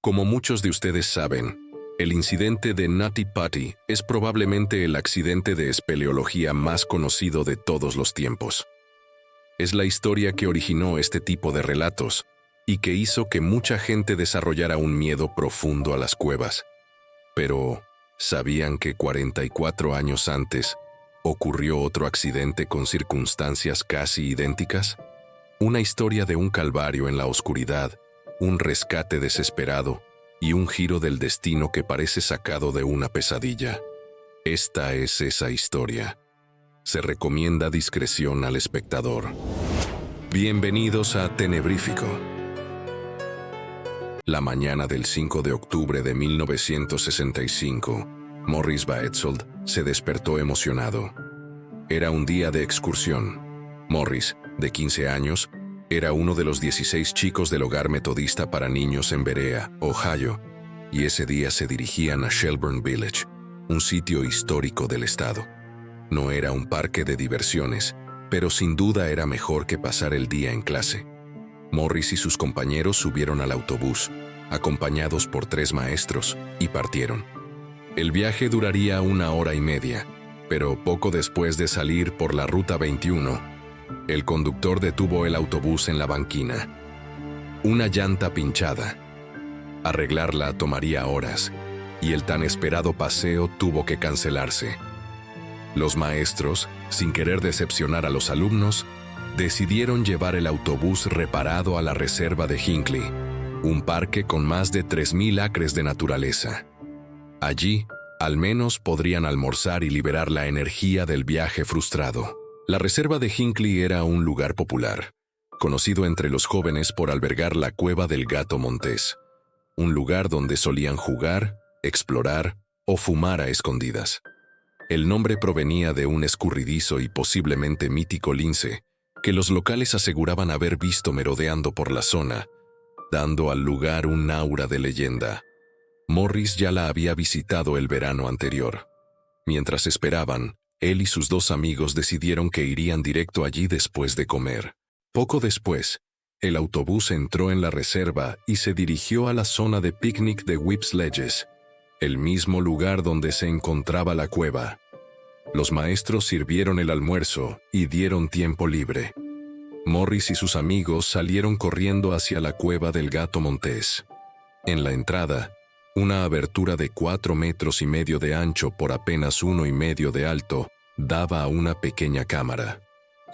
Como muchos de ustedes saben, el incidente de Nutty Putty es probablemente el accidente de espeleología más conocido de todos los tiempos. Es la historia que originó este tipo de relatos y que hizo que mucha gente desarrollara un miedo profundo a las cuevas. Pero, ¿sabían que 44 años antes ocurrió otro accidente con circunstancias casi idénticas? Una historia de un calvario en la oscuridad, un rescate desesperado y un giro del destino que parece sacado de una pesadilla. Esta es esa historia. Se recomienda discreción al espectador. Bienvenidos a Tenebrífico. La mañana del 5 de octubre de 1965, Morris Baetzold se despertó emocionado. Era un día de excursión. Morris, de 15 años, era uno de los 16 chicos del hogar metodista para niños en Berea, Ohio, y ese día se dirigían a Shelburne Village, un sitio histórico del estado. No era un parque de diversiones, pero sin duda era mejor que pasar el día en clase. Morris y sus compañeros subieron al autobús, acompañados por 3 maestros, y partieron. El viaje duraría 1 hora y media, pero poco después de salir por la Ruta 21, el conductor detuvo el autobús en la banquina. Una llanta pinchada. Arreglarla tomaría horas, y el tan esperado paseo tuvo que cancelarse. Los maestros, sin querer decepcionar a los alumnos, decidieron llevar el autobús reparado a la reserva de Hinckley, un parque con más de 3,000 acres de naturaleza. Allí, al menos podrían almorzar y liberar la energía del viaje frustrado. La reserva de Hinckley era un lugar popular, conocido entre los jóvenes por albergar la cueva del Gato Montés, un lugar donde solían jugar, explorar o fumar a escondidas. El nombre provenía de un escurridizo y posiblemente mítico lince que los locales aseguraban haber visto merodeando por la zona, dando al lugar un aura de leyenda. Morris ya la había visitado el verano anterior. Mientras esperaban, él y sus 2 amigos decidieron que irían directo allí después de comer. Poco después, el autobús entró en la reserva y se dirigió a la zona de picnic de Whip's Ledges, el mismo lugar donde se encontraba la cueva. Los maestros sirvieron el almuerzo y dieron tiempo libre. Morris y sus amigos salieron corriendo hacia la cueva del Gato Montés. En la entrada, una abertura de 4,5 metros de ancho por apenas 1,5 de alto daba a una pequeña cámara.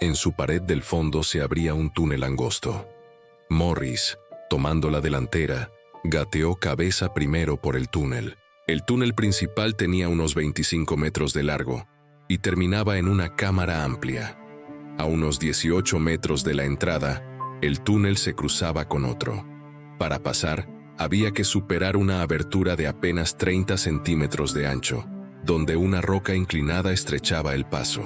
En su pared del fondo se abría un túnel angosto. Morris, tomando la delantera, gateó cabeza primero por el túnel. El túnel principal tenía unos 25 metros de largo y terminaba en una cámara amplia. A unos 18 metros de la entrada, el túnel se cruzaba con otro. Para pasar, había que superar una abertura de apenas 30 centímetros de ancho, donde una roca inclinada estrechaba el paso.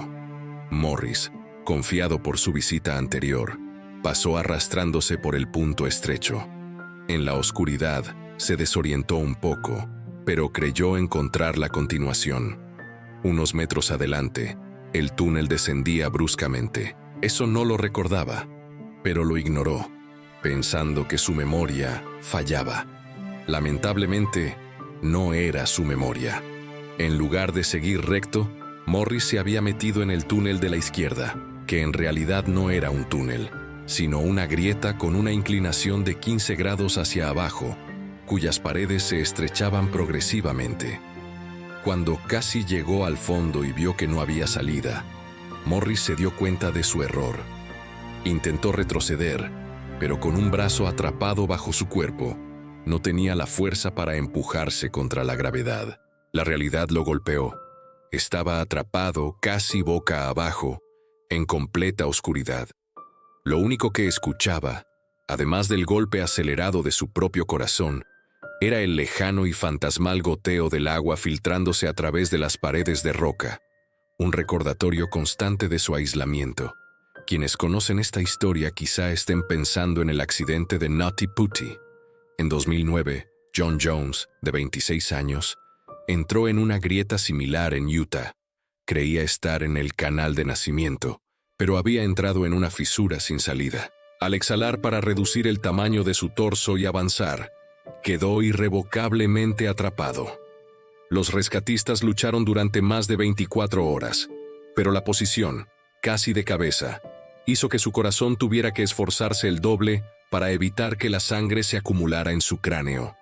Morris, confiado por su visita anterior, pasó arrastrándose por el punto estrecho. En la oscuridad, se desorientó un poco, pero creyó encontrar la continuación. Unos metros adelante, el túnel descendía bruscamente. Eso no lo recordaba, pero lo ignoró, pensando que su memoria fallaba. Lamentablemente, no era su memoria. En lugar de seguir recto, Morris se había metido en el túnel de la izquierda, que en realidad no era un túnel, sino una grieta con una inclinación de 15 grados hacia abajo, cuyas paredes se estrechaban progresivamente. Cuando casi llegó al fondo y vio que no había salida, Morris se dio cuenta de su error. Intentó retroceder, pero con un brazo atrapado bajo su cuerpo, no tenía la fuerza para empujarse contra la gravedad. La realidad lo golpeó. Estaba atrapado, casi boca abajo, en completa oscuridad. Lo único que escuchaba, además del golpe acelerado de su propio corazón, era el lejano y fantasmal goteo del agua filtrándose a través de las paredes de roca, un recordatorio constante de su aislamiento. Quienes conocen esta historia quizá estén pensando en el accidente de Nutty Putty. En 2009, John Jones, de 26 años, entró en una grieta similar en Utah. Creía estar en el canal de nacimiento, pero había entrado en una fisura sin salida. Al exhalar para reducir el tamaño de su torso y avanzar, quedó irrevocablemente atrapado. Los rescatistas lucharon durante más de 24 horas, pero la posición, casi de cabeza, hizo que su corazón tuviera que esforzarse el doble para evitar que la sangre se acumulara en su cráneo.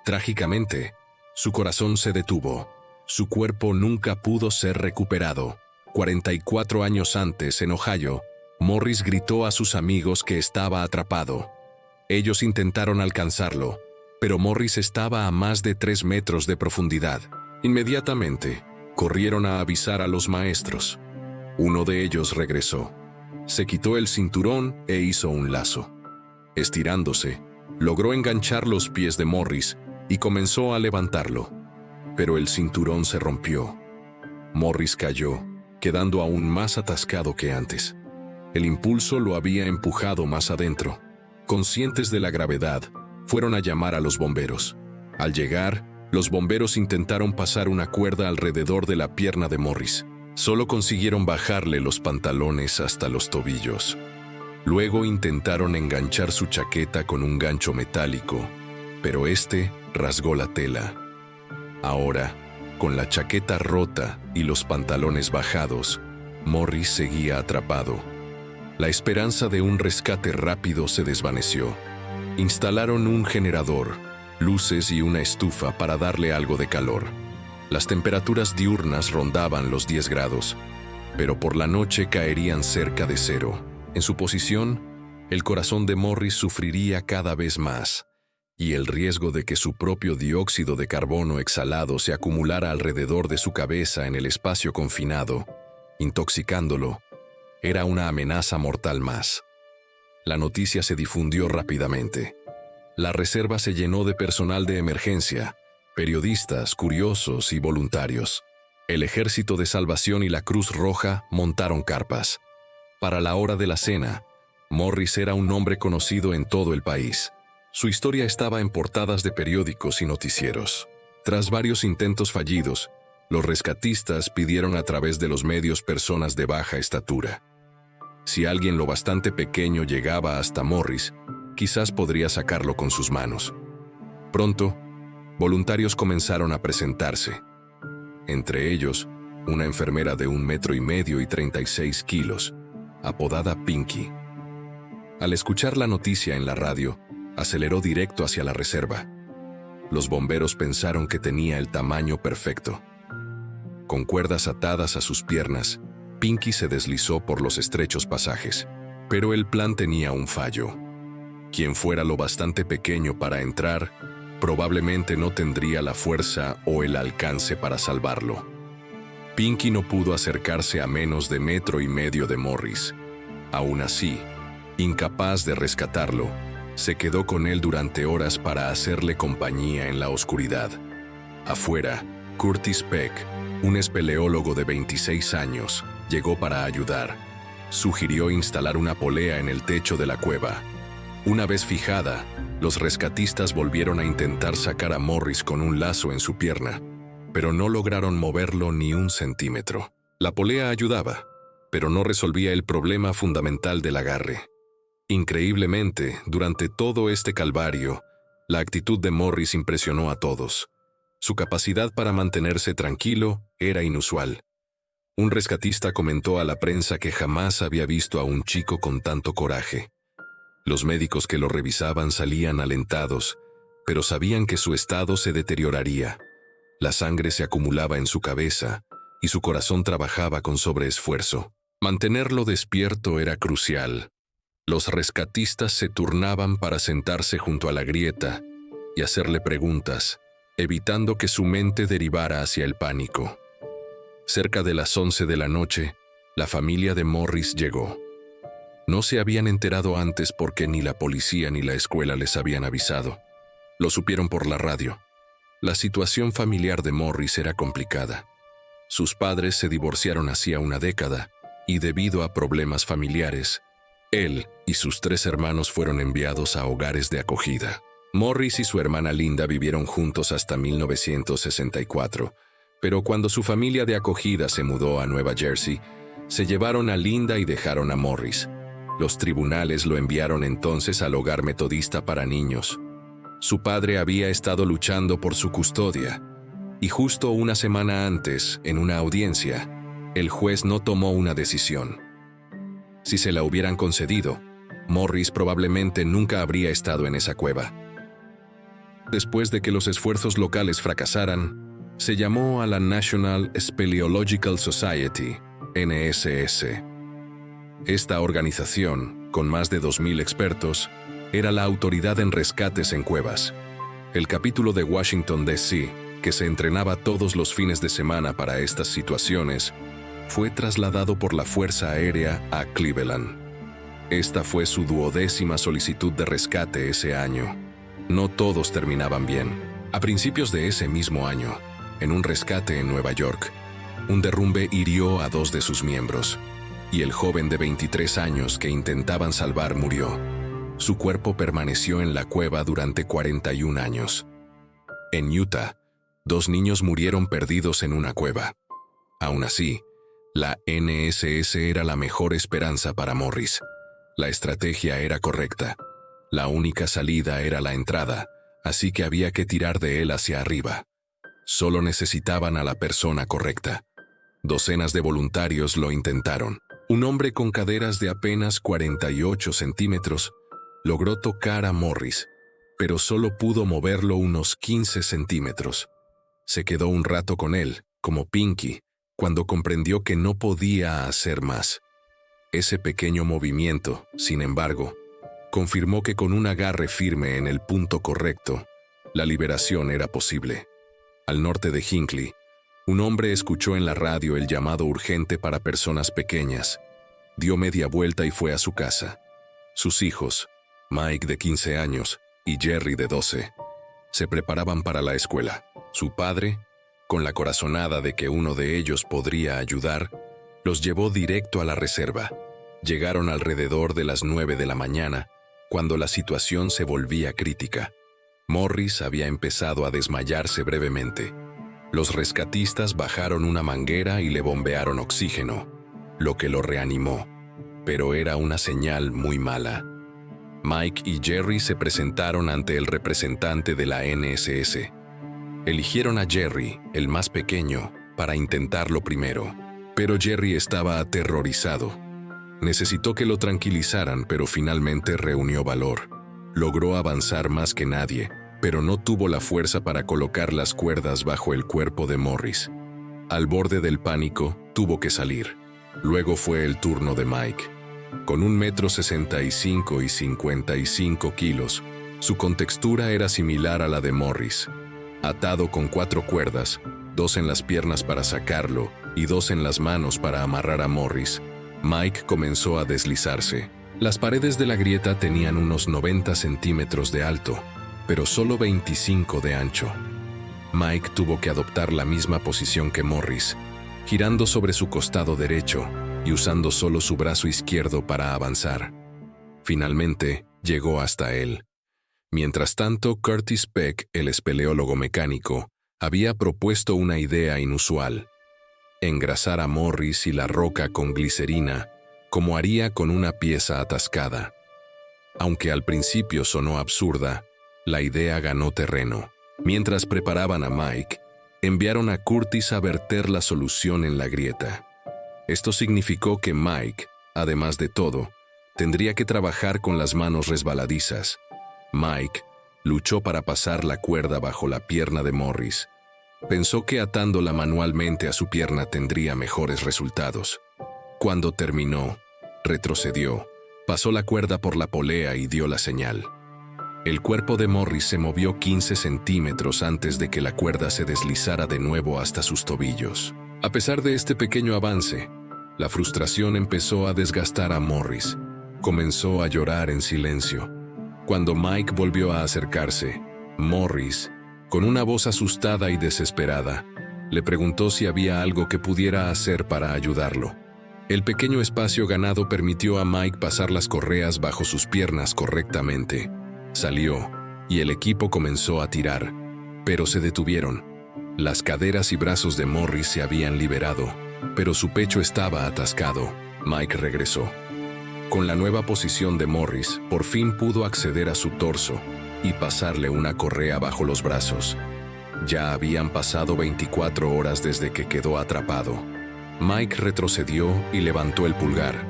Trágicamente, su corazón se detuvo. Su cuerpo nunca pudo ser recuperado. 44 años antes, en Ohio, Morris gritó a sus amigos que estaba atrapado. Ellos intentaron alcanzarlo, pero Morris estaba a más de 3 metros de profundidad. Inmediatamente, corrieron a avisar a los maestros. Uno de ellos regresó. Se quitó el cinturón e hizo un lazo. Estirándose, logró enganchar los pies de Morris y comenzó a levantarlo. Pero el cinturón se rompió. Morris cayó, quedando aún más atascado que antes. El impulso lo había empujado más adentro. Conscientes de la gravedad, fueron a llamar a los bomberos. Al llegar, los bomberos intentaron pasar una cuerda alrededor de la pierna de Morris. Solo consiguieron bajarle los pantalones hasta los tobillos. Luego intentaron enganchar su chaqueta con un gancho metálico, pero este rasgó la tela. Ahora, con la chaqueta rota y los pantalones bajados, Morris seguía atrapado. La esperanza de un rescate rápido se desvaneció. Instalaron un generador, luces y una estufa para darle algo de calor. Las temperaturas diurnas rondaban los 10 grados, pero por la noche caerían cerca de 0. En su posición, el corazón de Morris sufriría cada vez más, y el riesgo de que su propio dióxido de carbono exhalado se acumulara alrededor de su cabeza en el espacio confinado, intoxicándolo, era una amenaza mortal más. La noticia se difundió rápidamente. La reserva se llenó de personal de emergencia, periodistas, curiosos y voluntarios. El Ejército de Salvación y la Cruz Roja montaron carpas. Para la hora de la cena, Morris era un hombre conocido en todo el país. Su historia estaba en portadas de periódicos y noticieros. Tras varios intentos fallidos, los rescatistas pidieron a través de los medios personas de baja estatura. Si alguien lo bastante pequeño llegaba hasta Morris, quizás podría sacarlo con sus manos. Pronto, voluntarios comenzaron a presentarse. Entre ellos, una enfermera de 1,5 metros y 36 kilos, apodada Pinky. Al escuchar la noticia en la radio, aceleró directo hacia la reserva. Los bomberos pensaron que tenía el tamaño perfecto. Con cuerdas atadas a sus piernas, Pinky se deslizó por los estrechos pasajes. Pero el plan tenía un fallo. Quien fuera lo bastante pequeño para entrar, probablemente no tendría la fuerza o el alcance para salvarlo. Pinky no pudo acercarse a menos de 1,5 metros de Morris. Aún así, incapaz de rescatarlo, se quedó con él durante horas para hacerle compañía en la oscuridad. Afuera, Curtis Peck, un espeleólogo de 26 años, llegó para ayudar. Sugirió instalar una polea en el techo de la cueva. Una vez fijada, los rescatistas volvieron a intentar sacar a Morris con un lazo en su pierna, pero no lograron moverlo ni 1 centímetro. La polea ayudaba, pero no resolvía el problema fundamental del agarre. Increíblemente, durante todo este calvario, la actitud de Morris impresionó a todos. Su capacidad para mantenerse tranquilo era inusual. Un rescatista comentó a la prensa que jamás había visto a un chico con tanto coraje. Los médicos que lo revisaban salían alentados, pero sabían que su estado se deterioraría. La sangre se acumulaba en su cabeza y su corazón trabajaba con sobreesfuerzo. Mantenerlo despierto era crucial. Los rescatistas se turnaban para sentarse junto a la grieta y hacerle preguntas, evitando que su mente derivara hacia el pánico. Cerca de las 11 de la noche, la familia de Morris llegó. No se habían enterado antes porque ni la policía ni la escuela les habían avisado. Lo supieron por la radio. La situación familiar de Morris era complicada. Sus padres se divorciaron hacía una década y debido a problemas familiares, él y sus 3 hermanos fueron enviados a hogares de acogida. Morris y su hermana Linda vivieron juntos hasta 1964, pero cuando su familia de acogida se mudó a Nueva Jersey, se llevaron a Linda y dejaron a Morris. Los tribunales lo enviaron entonces al hogar metodista para niños. Su padre había estado luchando por su custodia, y justo una semana antes, en una audiencia, el juez no tomó una decisión. Si se la hubieran concedido, Morris probablemente nunca habría estado en esa cueva. Después de que los esfuerzos locales fracasaran, se llamó a la National Speleological Society, NSS. Esta organización, con más de 2.000 expertos, era la autoridad en rescates en cuevas. El capítulo de Washington, D.C., que se entrenaba todos los fines de semana para estas situaciones, fue trasladado por la Fuerza Aérea a Cleveland. Esta fue su 12ª solicitud de rescate ese año. No todos terminaban bien. A principios de ese mismo año, en un rescate en Nueva York, un derrumbe hirió a 2 de sus miembros, y el joven de 23 años que intentaban salvar murió. Su cuerpo permaneció en la cueva durante 41 años. En Utah, 2 niños murieron perdidos en una cueva. Aún así, la NSS era la mejor esperanza para Morris. La estrategia era correcta. La única salida era la entrada, así que había que tirar de él hacia arriba. Solo necesitaban a la persona correcta. Docenas de voluntarios lo intentaron. Un hombre con caderas de apenas 48 centímetros logró tocar a Morris, pero solo pudo moverlo unos 15 centímetros. Se quedó un rato con él, como Pinky, cuando comprendió que no podía hacer más. Ese pequeño movimiento, sin embargo, confirmó que con un agarre firme en el punto correcto, la liberación era posible. Al norte de Hinckley, un hombre escuchó en la radio el llamado urgente para personas pequeñas. Dio media vuelta y fue a su casa. Sus hijos, Mike de 15 años y Jerry de 12, se preparaban para la escuela. Su padre, con la corazonada de que uno de ellos podría ayudar, los llevó directo a la reserva. Llegaron alrededor de las 9 de la mañana, cuando la situación se volvía crítica. Morris había empezado a desmayarse brevemente. Los rescatistas bajaron una manguera y le bombearon oxígeno, lo que lo reanimó, pero era una señal muy mala. Mike y Jerry se presentaron ante el representante de la NSS. Eligieron a Jerry, el más pequeño, para intentarlo primero, pero Jerry estaba aterrorizado. Necesitó que lo tranquilizaran, pero finalmente reunió valor. Logró avanzar más que nadie, pero no tuvo la fuerza para colocar las cuerdas bajo el cuerpo de Morris. Al borde del pánico, tuvo que salir. Luego fue el turno de Mike. Con 1,65 m y 55 kilos, su contextura era similar a la de Morris. Atado con 4 cuerdas, 2 en las piernas para sacarlo y 2 en las manos para amarrar a Morris, Mike comenzó a deslizarse. Las paredes de la grieta tenían unos 90 centímetros de alto, pero solo 25 de ancho. Mike tuvo que adoptar la misma posición que Morris, girando sobre su costado derecho y usando solo su brazo izquierdo para avanzar. Finalmente, llegó hasta él. Mientras tanto, Curtis Peck, el espeleólogo mecánico, había propuesto una idea inusual: engrasar a Morris y la roca con glicerina, como haría con una pieza atascada. Aunque al principio sonó absurda, la idea ganó terreno. Mientras preparaban a Mike, enviaron a Curtis a verter la solución en la grieta. Esto significó que Mike, además de todo, tendría que trabajar con las manos resbaladizas. Mike luchó para pasar la cuerda bajo la pierna de Morris. Pensó que atándola manualmente a su pierna tendría mejores resultados. Cuando terminó, retrocedió, pasó la cuerda por la polea y dio la señal. El cuerpo de Morris se movió 15 centímetros antes de que la cuerda se deslizara de nuevo hasta sus tobillos. A pesar de este pequeño avance, la frustración empezó a desgastar a Morris. Comenzó a llorar en silencio. Cuando Mike volvió a acercarse, Morris, con una voz asustada y desesperada, le preguntó si había algo que pudiera hacer para ayudarlo. El pequeño espacio ganado permitió a Mike pasar las correas bajo sus piernas correctamente. Salió, y el equipo comenzó a tirar, pero se detuvieron. Las caderas y brazos de Morris se habían liberado, pero su pecho estaba atascado. Mike regresó. Con la nueva posición de Morris, por fin pudo acceder a su torso, y pasarle una correa bajo los brazos. Ya habían pasado 24 horas desde que quedó atrapado. Mike retrocedió y levantó el pulgar.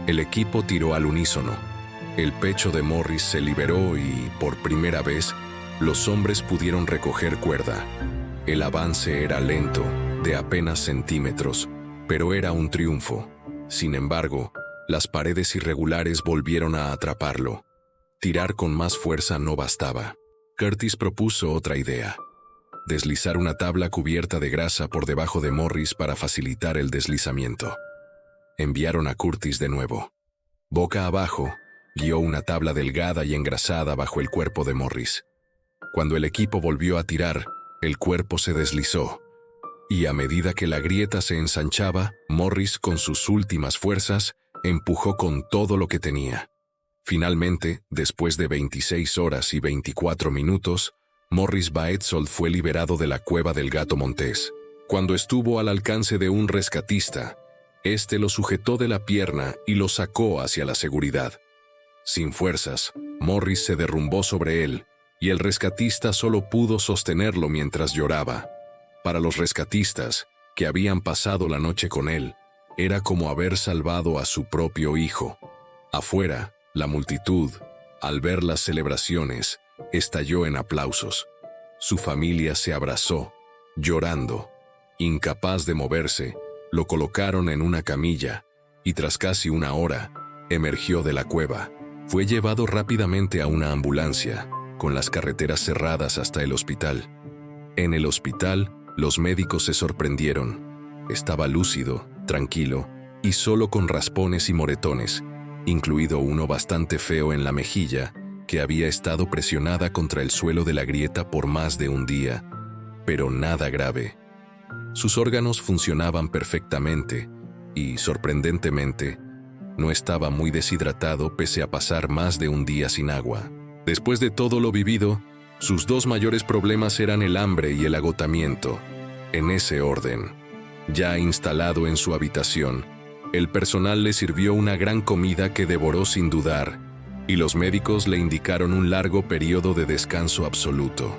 El equipo tiró al unísono. El pecho de Morris se liberó y, por primera vez, los hombres pudieron recoger cuerda. El avance era lento, de apenas centímetros, pero era un triunfo. Sin embargo, las paredes irregulares volvieron a atraparlo. Tirar con más fuerza no bastaba. Curtis propuso otra idea: deslizar una tabla cubierta de grasa por debajo de Morris para facilitar el deslizamiento. Enviaron a Curtis de nuevo. Boca abajo, guió una tabla delgada y engrasada bajo el cuerpo de Morris. Cuando el equipo volvió a tirar, el cuerpo se deslizó, y a medida que la grieta se ensanchaba, Morris, con sus últimas fuerzas, empujó con todo lo que tenía. Finalmente, después de 26 horas y 24 minutos, Morris Baetzold fue liberado de la cueva del Gato Montés. Cuando estuvo al alcance de un rescatista, este lo sujetó de la pierna y lo sacó hacia la seguridad. Sin fuerzas, Morris se derrumbó sobre él, y el rescatista solo pudo sostenerlo mientras lloraba. Para los rescatistas, que habían pasado la noche con él, era como haber salvado a su propio hijo. Afuera, la multitud, al ver las celebraciones, estalló en aplausos. Su familia se abrazó, llorando. Incapaz de moverse, lo colocaron en una camilla, y tras casi una hora, emergió de la cueva. Fue llevado rápidamente a una ambulancia, con las carreteras cerradas hasta el hospital. En el hospital, los médicos se sorprendieron. Estaba lúcido, tranquilo, y solo con raspones y moretones, incluido uno bastante feo en la mejilla, que había estado presionada contra el suelo de la grieta por más de un día, pero nada grave. Sus órganos funcionaban perfectamente y, sorprendentemente, no estaba muy deshidratado pese a pasar más de un día sin agua. Después de todo lo vivido, sus dos mayores problemas eran el hambre y el agotamiento. En ese orden, ya instalado en su habitación, el personal le sirvió una gran comida que devoró sin dudar, y los médicos le indicaron un largo periodo de descanso absoluto.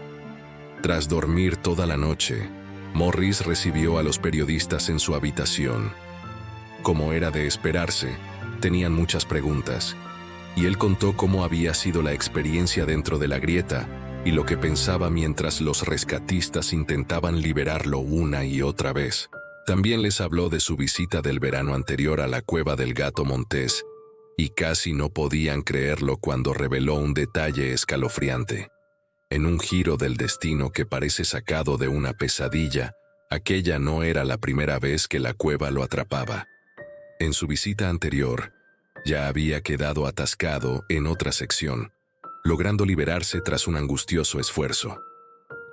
Tras dormir toda la noche, Morris recibió a los periodistas en su habitación. Como era de esperarse, tenían muchas preguntas, y él contó cómo había sido la experiencia dentro de la grieta y lo que pensaba mientras los rescatistas intentaban liberarlo una y otra vez. También les habló de su visita del verano anterior a la cueva del Gato Montés, y casi no podían creerlo cuando reveló un detalle escalofriante. En un giro del destino que parece sacado de una pesadilla, aquella no era la primera vez que la cueva lo atrapaba. En su visita anterior, ya había quedado atascado en otra sección, logrando liberarse tras un angustioso esfuerzo.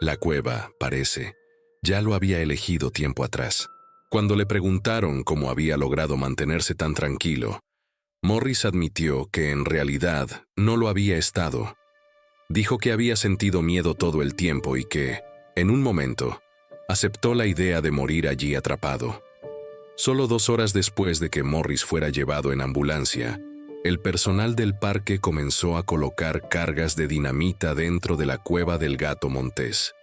La cueva, parece, ya lo había elegido tiempo atrás. Cuando le preguntaron cómo había logrado mantenerse tan tranquilo, Morris admitió que en realidad no lo había estado. Dijo que había sentido miedo todo el tiempo y que, en un momento, aceptó la idea de morir allí atrapado. Solo 2 horas después de que Morris fuera llevado en ambulancia, el personal del parque comenzó a colocar cargas de dinamita dentro de la cueva del Gato Montés.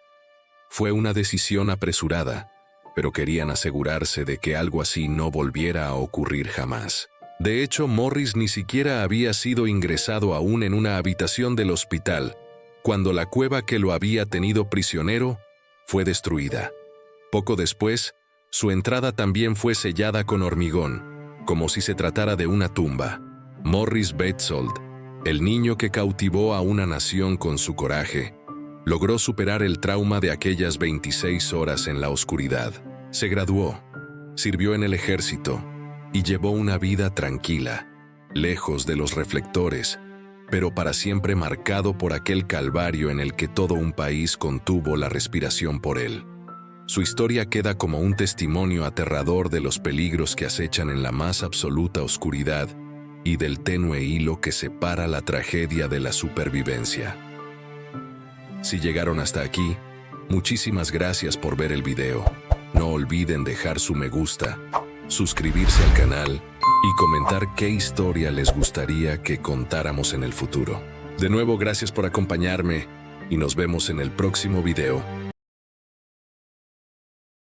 Fue una decisión apresurada, pero querían asegurarse de que algo así no volviera a ocurrir jamás. De hecho, Morris ni siquiera había sido ingresado aún en una habitación del hospital, cuando la cueva que lo había tenido prisionero fue destruida. Poco después, su entrada también fue sellada con hormigón, como si se tratara de una tumba. Morris Baetzold, el niño que cautivó a una nación con su coraje, logró superar el trauma de aquellas 26 horas en la oscuridad. Se graduó, sirvió en el ejército y llevó una vida tranquila, lejos de los reflectores, pero para siempre marcado por aquel calvario en el que todo un país contuvo la respiración por él. Su historia queda como un testimonio aterrador de los peligros que acechan en la más absoluta oscuridad y del tenue hilo que separa la tragedia de la supervivencia. Si llegaron hasta aquí, muchísimas gracias por ver el video. No olviden dejar su me gusta, suscribirse al canal y comentar qué historia les gustaría que contáramos en el futuro. De nuevo, gracias por acompañarme y nos vemos en el próximo video.